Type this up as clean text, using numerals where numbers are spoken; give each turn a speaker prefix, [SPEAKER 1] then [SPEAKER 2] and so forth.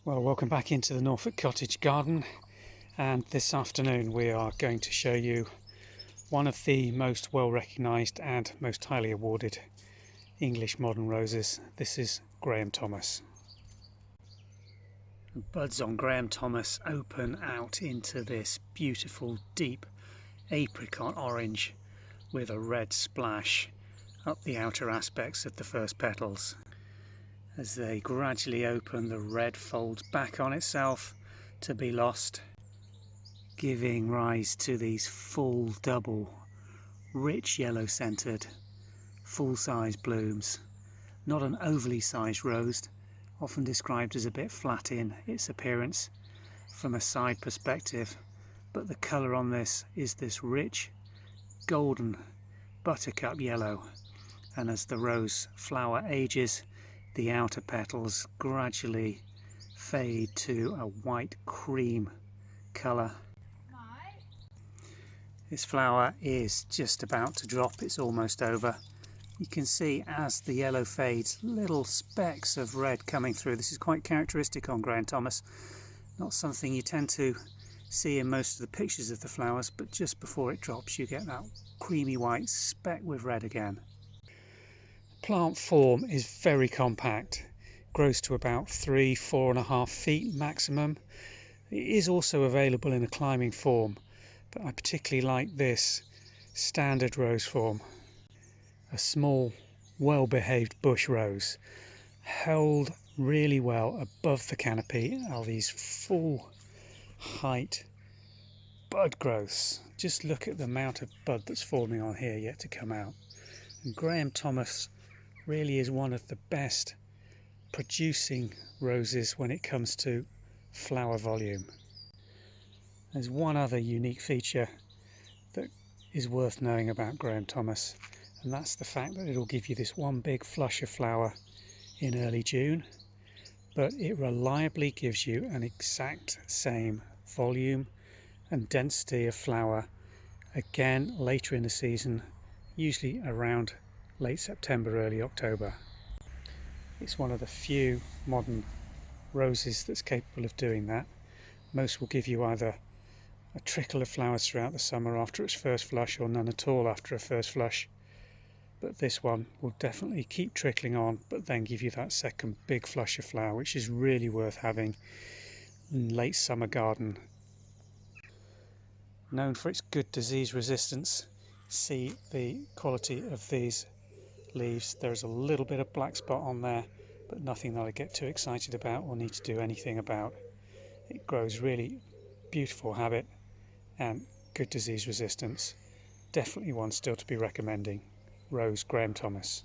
[SPEAKER 1] Well, welcome back into the Norfolk Cottage garden, and this afternoon we are going to show you one of the most well recognised and most highly awarded English modern roses. This is Graham Thomas. The buds on Graham Thomas open out into this beautiful deep apricot orange with a red splash up the outer aspects of the first petals. As they gradually open, the red folds back on itself to be lost, giving rise to these full double, rich yellow scented, full-size blooms. Not an overly sized rose, often described as a bit flat in its appearance from a side perspective, but the colour on this is this rich golden buttercup yellow, and as the rose flower ages, the outer petals gradually fade to a white cream colour. This flower is just about to drop, it's almost over. You can see as the yellow fades, little specks of red coming through. This is quite characteristic on Graham Thomas, not something you tend to see in most of the pictures of the flowers, but just before it drops you get that creamy white speck with red again. Plant form is very compact, grows to about 4.5 feet maximum. It is also available in a climbing form, but I particularly like this standard rose form. A small, well-behaved bush rose, held really well above the canopy are these full height bud growths. Just look at the amount of bud that's forming on here yet to come out. And Graham Thomas really is one of the best producing roses when it comes to flower volume. There's one other unique feature that is worth knowing about Graham Thomas, and that's the fact that it'll give you this one big flush of flower in early June, but it reliably gives you an exact same volume and density of flower again later in the season, usually around late September, early October. It's one of the few modern roses that's capable of doing that. Most will give you either a trickle of flowers throughout the summer after its first flush, or none at all after a first flush. But this one will definitely keep trickling on, but then give you that second big flush of flower, which is really worth having in late summer garden. Known for its good disease resistance, see the quality of these leaves. There's a little bit of black spot on there, but nothing that I get too excited about or need to do anything about. It grows really beautiful habit and good disease resistance. Definitely one still to be recommending. Rose Graham Thomas.